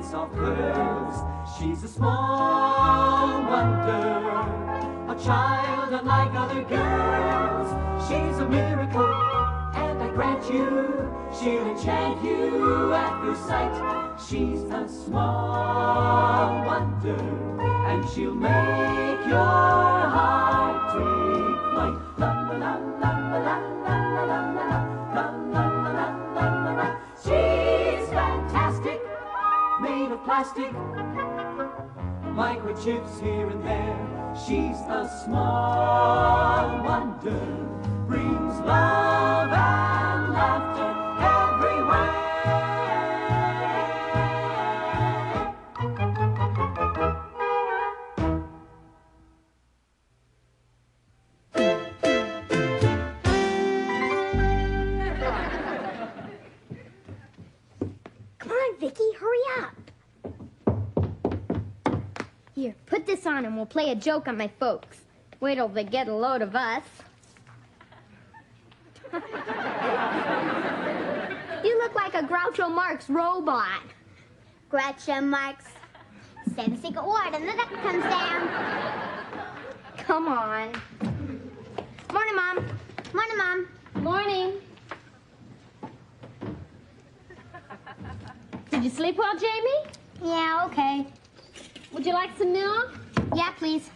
soft curls. She's a small wonder, a child unlike other girls. She's a miracle, and I grant you, she'll enchant you at first sight. She's a small wonder, and she'll make your heart take flight. La la la la la la la la la la la la la la. She's fantastic, made of plastic, microchips here and there. She's a small wonder, brings love and laughter everywhere. Come on, Vicky, hurry up. Here, put this on and we'll play a joke on my folks. Wait till they get a load of us. You look like a Groucho Marx robot. Groucho Marx. Say the secret word and the duck comes down. Come on. Morning, Mom. Morning, Mom. Morning. Did you sleep well, Jamie? Yeah, okay. Would you like some milk? Yeah, please.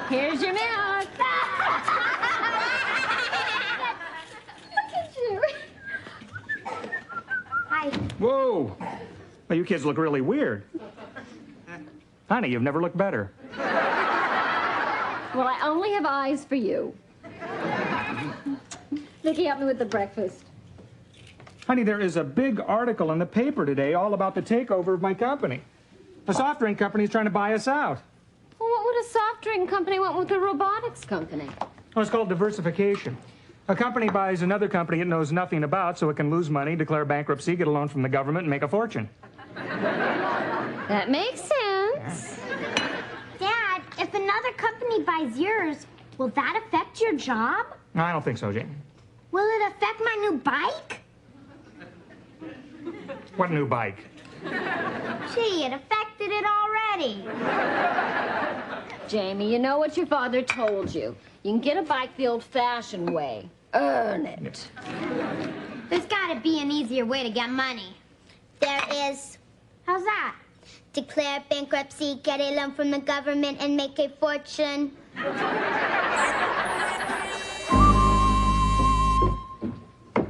Here's your milk. Look at you. Hi. Whoa! Well, you kids look really weird. Honey, you've never looked better. Well, I only have eyes for you. Vicky, help me with the breakfast. Honey, there is a big article in the paper today all about the takeover of my company. A soft drink company is trying to buy us out. Well, what would a soft drink company want with a robotics company? Well, it's called diversification. A company buys another company it knows nothing about so it can lose money, declare bankruptcy, get a loan from the government, and make a fortune. That makes sense. Dad, if another company buys yours, will that affect your job? No, I don't think so, Jamie. Will it affect my new bike? What new bike? Gee, it affected it already. Jamie, you know what your father told you. You can get a bike the old-fashioned way. Earn it. There's got to be an easier way to get money. There is. How's that? Declare bankruptcy, get a loan from the government, and make a fortune.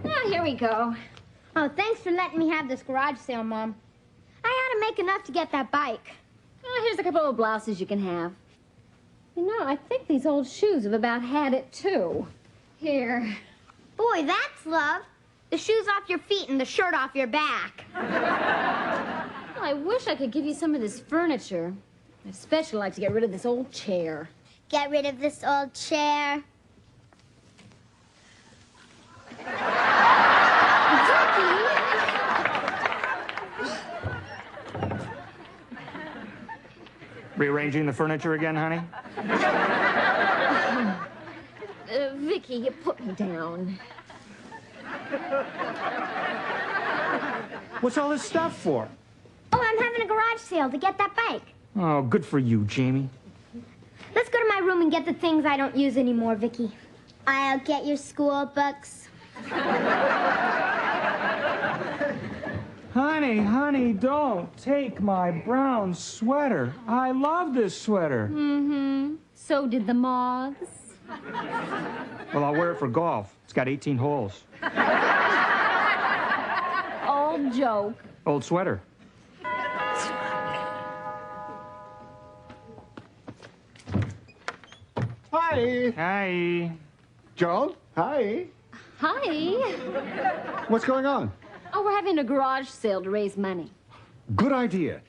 Oh, here we go. Oh, thanks for letting me have this garage sale, Mom. I ought to make enough to get that bike. Oh, here's a couple of blouses you can have. You know, I think these old shoes have about had it, too. Here. Boy, that's love. The shoes off your feet and the shirt off your back. Well, I wish I could give you some of this furniture. I'd especially like to get rid of this old chair. Get rid of this old chair. Rearranging the furniture again, honey? Vicky, you put me down. What's all this stuff for? Oh, I'm having a garage sale to get that bike. Oh, good for you, Jamie. Let's go to my room and get the things I don't use anymore, Vicky. I'll get your school books. Honey, don't take my brown sweater. I love this sweater. Mm-hmm. So did the moths. Well, I'll wear it for golf. It's got 18 holes. Old joke. Old sweater. Hi. Hi. Joan? Hi. Hi. What's going on? Oh, we're having a garage sale to raise money. Good idea.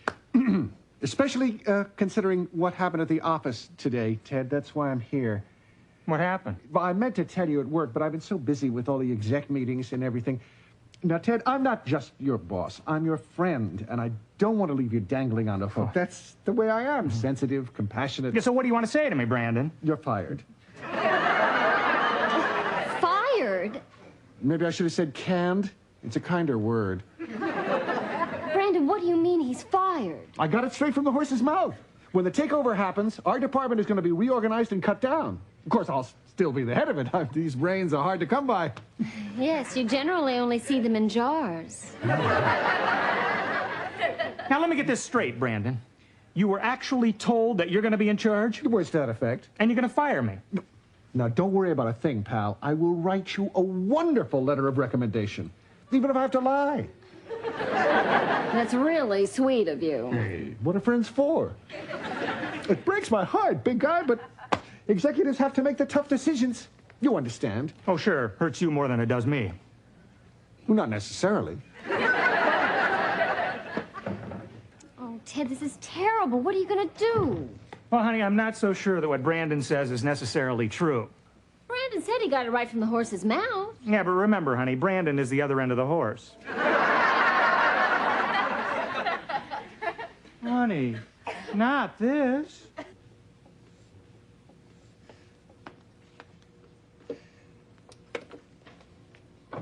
Especially considering what happened at the office today, Ted. That's why I'm here. What happened? Well, I meant to tell you at work, but I've been so busy with all the exec meetings and everything. Now, Ted, I'm not just your boss. I'm your friend, and I don't want to leave you dangling on a hook. That's the way I am. Sensitive, compassionate. Yeah, so what do you want to say to me, Brandon? You're fired. Fired? Maybe I should have said canned. It's a kinder word. Brandon, what do you mean he's fired? I got it straight from the horse's mouth. When the takeover happens, our department is going to be reorganized and cut down. Of course, I'll still be the head of it. These brains are hard to come by. Yes, you generally only see them in jars. Now, let me get this straight, Brandon. You were actually told that you're going to be in charge? Words to that effect. And you're going to fire me? Now, don't worry about a thing, pal. I will write you a wonderful letter of recommendation, even if I have to lie. That's really sweet of you. Hey, what are friends for? It breaks my heart, big guy, but executives have to make the tough decisions. You understand. Oh, sure. Hurts you more than it does me. Well, not necessarily. Oh, Ted, this is terrible. What are you going to do? Well, honey, I'm not so sure that what Brandon says is necessarily true. Brandon said he got it right from the horse's mouth. Yeah, but remember, honey, Brandon is the other end of the horse. Honey, not this.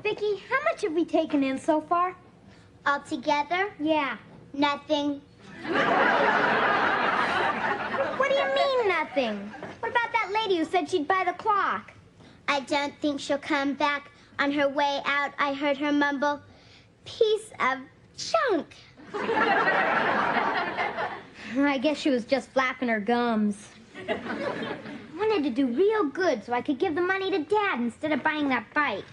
Vicky, how much have we taken in so far? Altogether? Yeah. Nothing. What do you mean, nothing? What about that lady who said she'd buy the clock? I don't think she'll come back. On her way out, I heard her mumble, piece of junk. I guess she was just flapping her gums. I wanted to do real good so I could give the money to Dad instead of buying that bike.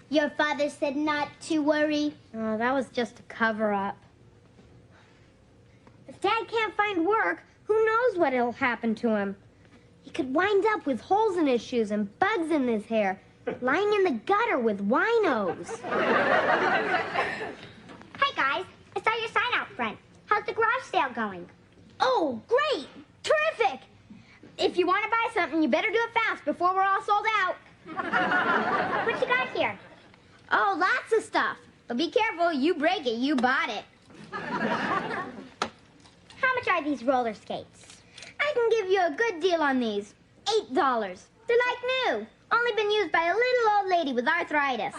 Your father said not to worry. Oh, that was just a cover-up. If Dad can't find work, who knows what'll happen to him? He could wind up with holes in his shoes and bugs in his hair, lying in the gutter with winos. Hey, guys. I saw your sign out front. How's the garage sale going? Oh, great. Terrific. If you want to buy something, you better do it fast before we're all sold out. What you got here? Oh, lots of stuff. But be careful. You break it, you bought it. How much are these roller skates? I can give you a good deal on these. $8. They're like new. Only been used by a little old lady with arthritis.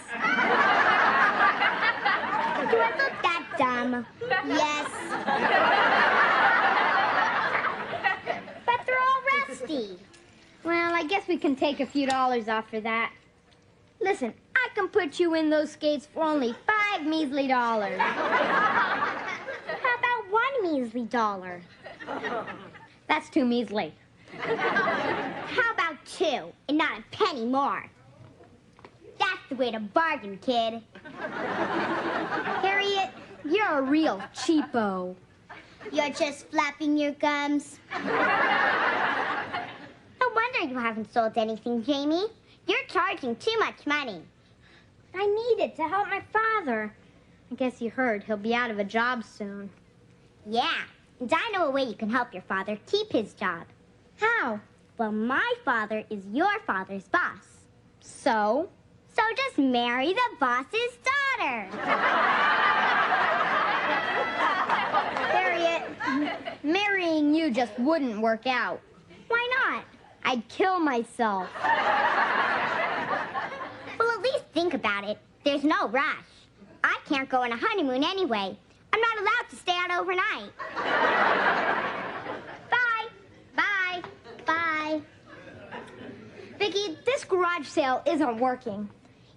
Do I look that dumb? Yes. But they're all rusty. Well, I guess we can take a few dollars off for that. Listen, I can put you in those skates for only $5 measly. How about $1 measly? That's too measly. How about 2 and not a penny more? That's the way to bargain, kid. Harriet, you're a real cheapo. You're just flapping your gums. No wonder you haven't sold anything, Jamie. You're charging too much money. I need it to help my father. I guess you heard he'll be out of a job soon. Yeah, and I know a way you can help your father keep his job. How? Well, my father is your father's boss. So? So just marry the boss's daughter. Harriet, marrying you just wouldn't work out. Why not? I'd kill myself. Well, at least think about it. There's no rush. I can't go on a honeymoon anyway. I'm not allowed to stay out overnight. Bye. Bye. Bye. Vicky, this garage sale isn't working.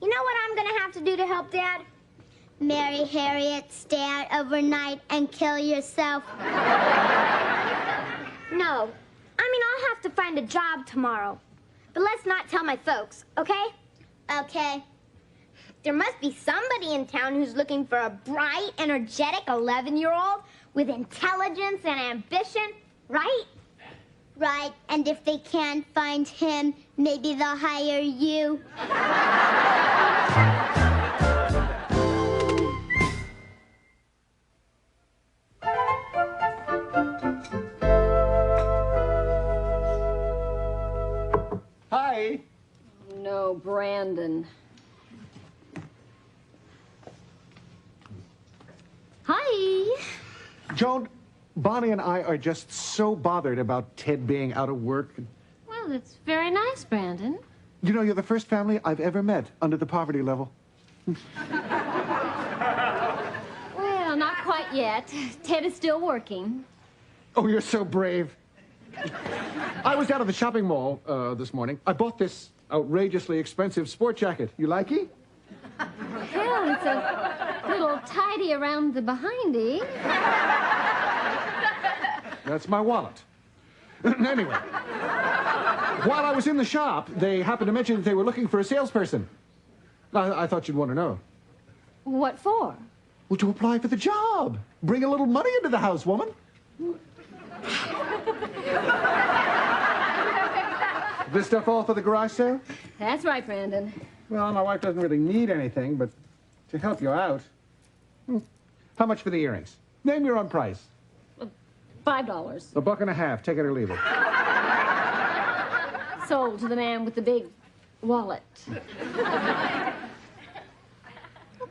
You know what I'm going to have to do to help Dad? Marry Harriet, stay out overnight, and kill yourself. No. I mean, I'll have to find a job tomorrow. But let's not tell my folks, okay? Okay. There must be somebody in town who's looking for a bright, energetic 11-year-old with intelligence and ambition, right? Right, and if they can't find him, maybe they'll hire you. Hi. No, Brandon. Hi. Joan, Bonnie and I are just so bothered about Ted being out of work. Well, that's very nice, Brandon. You know, you're the first family I've ever met under the poverty level. quite yet. Ted is still working. Oh, you're so brave. I was down at the shopping mall this morning. I bought this outrageously expensive sport jacket. You like it? Well, it's a little tidy around the behindy. That's my wallet. Anyway, while I was in the shop, they happened to mention that they were looking for a salesperson. I thought you'd want to know. What for? Well, to apply for the job. Bring a little money into the house, woman. This stuff all for the garage sale? That's right, Brandon. Well, my wife doesn't really need anything, but to help you out. How much for the earrings? Name your own price. $5. $1.50. Take it or leave it. Sold to the man with the big wallet.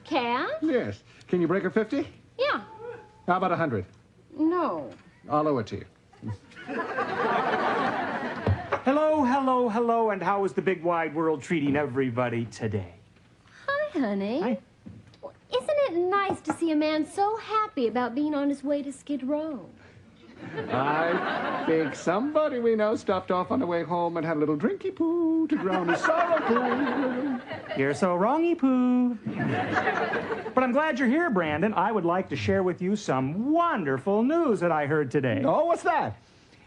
Cash? Yes. Can you break a 50? Yeah. How about 100? No. I'll owe it to you. Hello, hello, hello, and how is the big wide world treating everybody today? Hi, honey. Hi. Well, isn't it nice to see a man so happy about being on his way to Skid Row? I think somebody we know stopped off on the way home and had a little drinky poo to drown his sorrow poo. You're so wrongy, Pooh. But I'm glad you're here, Brandon. I would like to share with you some wonderful news that I heard today. Oh, what's that?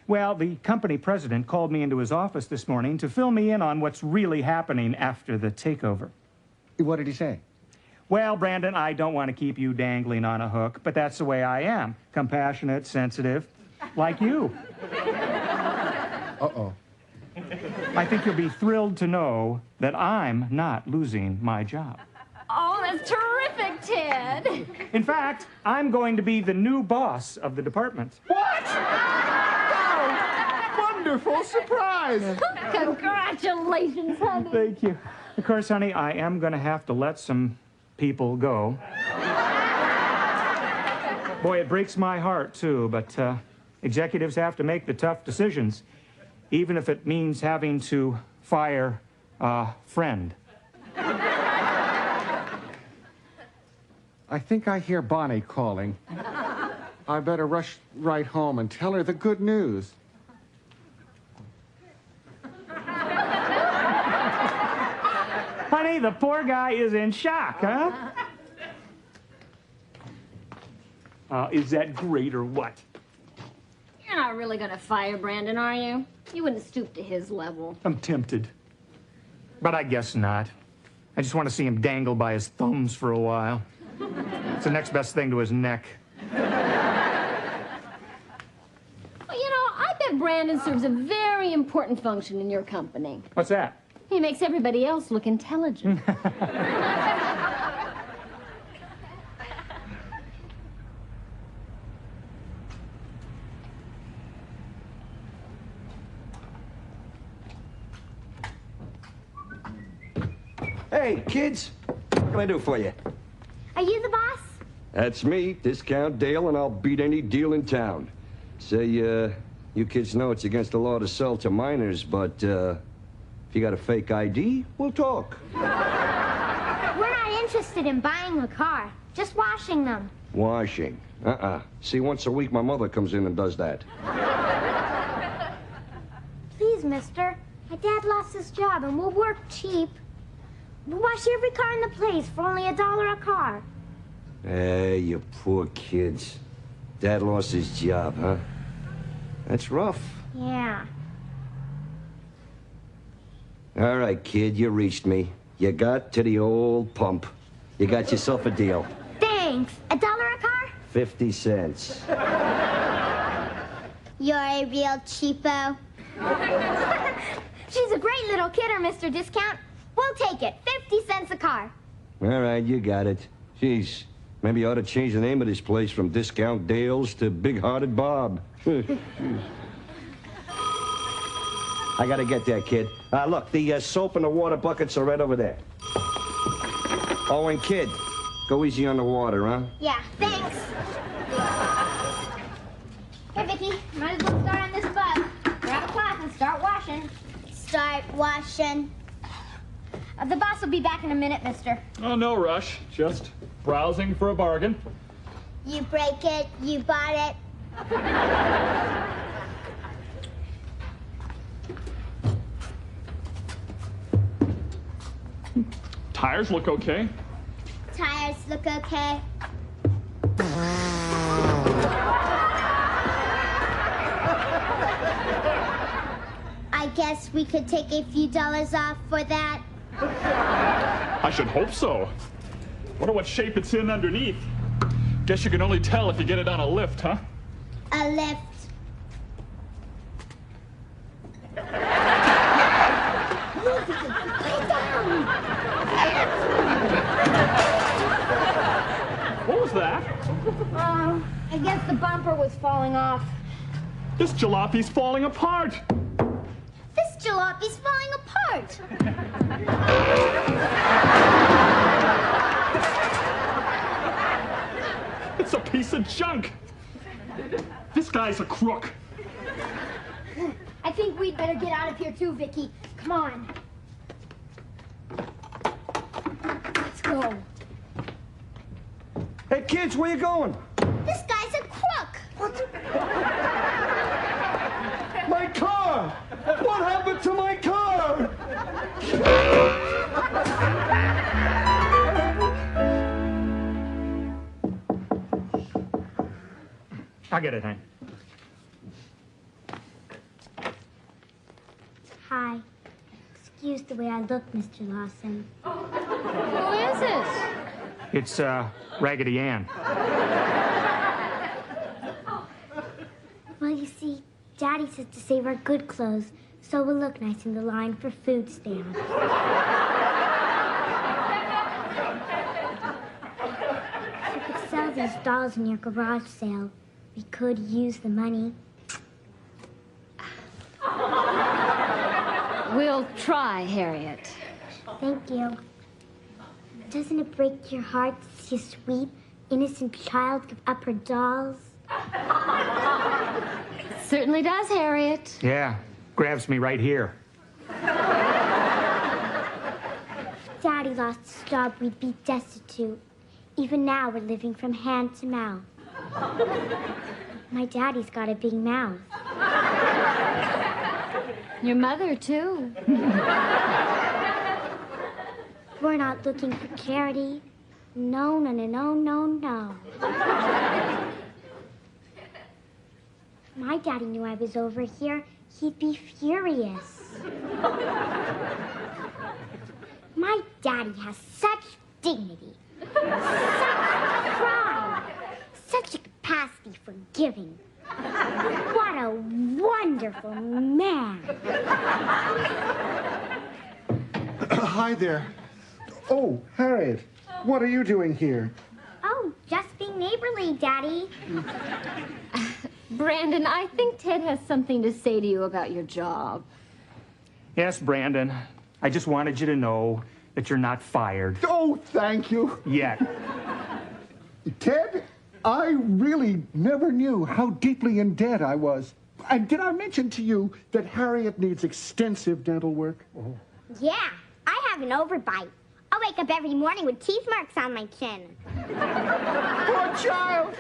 Well, the company president called me into his office this morning to fill me in on what's really happening after the takeover. What did he say? Well, Brandon, I don't want to keep you dangling on a hook, but that's the way I am. Compassionate, sensitive, like you. Uh-oh. I think you'll be thrilled to know that I'm not losing my job. Oh, that's terrific, Ted. In fact, I'm going to be the new boss of the department. What? Oh, wonderful surprise. Congratulations, honey. Thank you. Of course, honey, I am going to have to let some people go. Boy, it breaks my heart, too, but executives have to make the tough decisions, even if it means having to fire a friend. I think I hear Bonnie calling. I better rush right home and tell her the good news. Honey, the poor guy is in shock, huh? Is that great or what? You're not really going to fire Brandon, are you? You wouldn't stoop to his level. I'm tempted. But I guess not. I just want to see him dangle by his thumbs for a while. It's the next best thing to his neck. Well, I bet Brandon serves a very important function in your company. What's that? He makes everybody else look intelligent. Hey, kids, what can I do for you? Are you the boss? That's me, Discount Dale, and I'll beat any deal in town. Say, you kids know it's against the law to sell to minors, but, if you got a fake ID, we'll talk. We're not interested in buying a car, just washing them. Washing? See, once a week, my mother comes in and does that. Please, mister. My dad lost his job and we'll work cheap. We'll wash every car in the place for only $1 a car. Hey, you poor kids. Dad lost his job, huh? That's rough. Yeah. All right, kid, you reached me. You got to the old pump. You got yourself a deal. Thanks. $1 a car? 50 cents. You're a real cheapo. She's a great little kidder, Mr. Discount. We'll take it. 50 cents a car. All right, you got it. Jeez, maybe you ought to change the name of this place from Discount Dale's to Big-Hearted Bob. I gotta get there, kid. Look, the soap and the water buckets are right over there. Oh, and kid, go easy on the water, huh? Yeah, thanks. Hey, Vicky, might as well start on this bug. Grab a cloth and start washing. Start washing. The boss will be back in a minute, mister. Oh, no rush. Just browsing for a bargain. You break it, you bought it. Tires look okay. Tires look okay. I guess we could take a few dollars off for that. I should hope so. Wonder what shape it's in underneath. Guess you can only tell if you get it on a lift, huh? A lift. What was that? I guess the bumper was falling off. This jalopy's falling apart. This jalopy's falling apart. It's a piece of junk. This guy's a crook. I think we'd better get out of here too, Vicky. Come on. Let's go. Hey, kids, where you going? This guy's a crook. My car! What happened to my car? I'll get it, Hank. Hi. Excuse the way I look, Mr. Lawson. Who is this? It's, Raggedy Ann. Well, you see, Daddy says to save our good clothes so we'll look nice in the line for food stamps. You could sell these dolls in your garage sale. We could use the money. We'll try, Harriet. Thank you. Doesn't it break your heart to see a sweet, innocent child give up her dolls? It certainly does, Harriet. Yeah, grabs me right here. If Daddy lost his job, we'd be destitute. Even now, we're living from hand to mouth. My daddy's got a big mouth. Your mother, too. We're not looking for charity. No, no, no, no, no, no. If my daddy knew I was over here, he'd be furious. My daddy has such dignity, such pride, such a capacity for giving. What a wonderful man. Hi there. Oh, Harriet, what are you doing here? Oh, just being neighborly, Daddy. Brandon, I think Ted has something to say to you about your job. Yes, Brandon. I just wanted you to know that you're not fired. Oh, thank you. Yet. Ted, I really never knew how deeply in debt I was. And did I mention to you that Harriet needs extensive dental work? Yeah, I have an overbite. I wake up every morning with teeth marks on my chin. Poor child.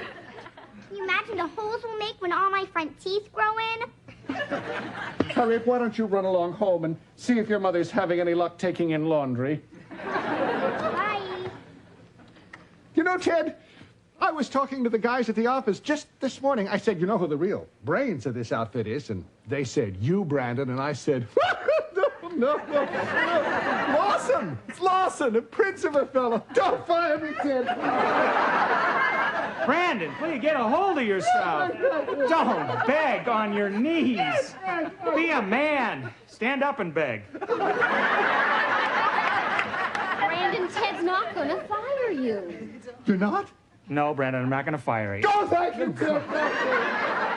Can you imagine the holes we'll make when all my front teeth grow in? Harriet, why don't you run along home and see if your mother's having any luck taking in laundry? Bye. You know, Ted, I was talking to the guys at the office just this morning. I said, you know who the real brains of this outfit is? And they said, you, Brandon. And I said, no. Lawson! It's Lawson, a prince of a fellow. Don't fire me, Ted. Brandon, please get a hold of yourself. Don't beg on your knees. Be a man. Stand up and beg. Brandon, Ted's not going to fire you. You're not? No, Brandon, I'm not going to fire you. Oh, thank you, Ted. Thank you.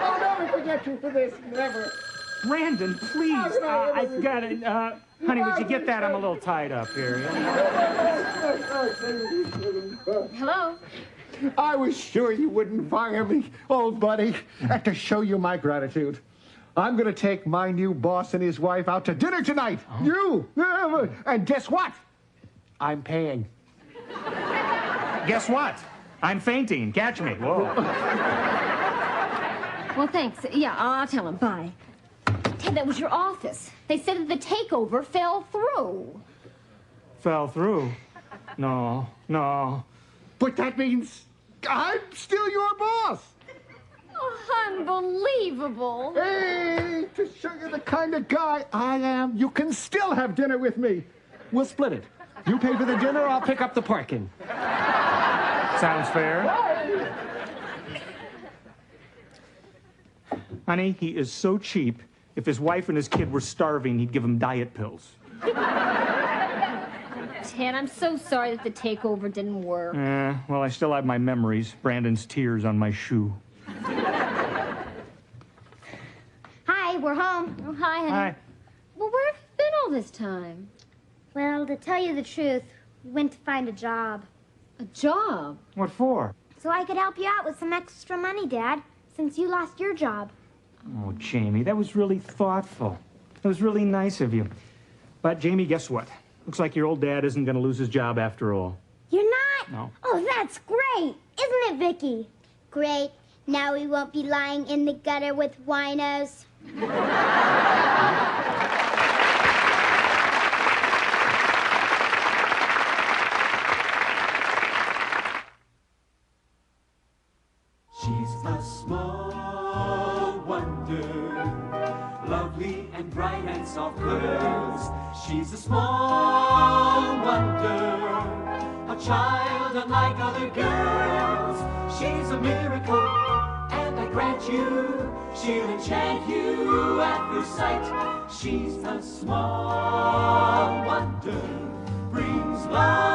I'll never forget you for this, never. Brandon, please. I've got it. Honey, would you get that? I'm a little tied up here. Hello? I was sure you wouldn't fire me, old buddy. And to show you my gratitude, I'm going to take my new boss and his wife out to dinner tonight. Oh. You! And guess what? I'm paying. Guess what? I'm fainting. Catch me. Whoa. Well, thanks. Yeah, I'll tell him. Bye. Ted, that was your office. They said that the takeover fell through. Fell through? No, no. But that means I'm still your boss. Oh, unbelievable. Hey, to show you the kind of guy I am, you can still have dinner with me. We'll split it. You pay for the dinner, I'll pick up the parking. Sounds fair. Honey, he is so cheap. If his wife and his kid were starving, he'd give them diet pills. Ted, I'm so sorry that the takeover didn't work. Well, I still have my memories. Brandon's tears on my shoe. Hi, we're home. Oh, hi, honey. Hi. Well, where have you been all this time? Well, to tell you the truth, we went to find a job. A job? What for? So I could help you out with some extra money, Dad, since you lost your job. Oh, Jamie, that was really thoughtful. That was really nice of you. But, Jamie, guess what? Looks like your old dad isn't going to lose his job after all. You're not? No. Oh, that's great. Isn't it, Vicky? Great. Now we won't be lying in the gutter with winos. She's a small wonder, lovely and bright and soft curves. She's a small wonder, a child unlike other girls. She's a miracle, and I grant you, she'll enchant you at first sight. She's a small wonder, brings love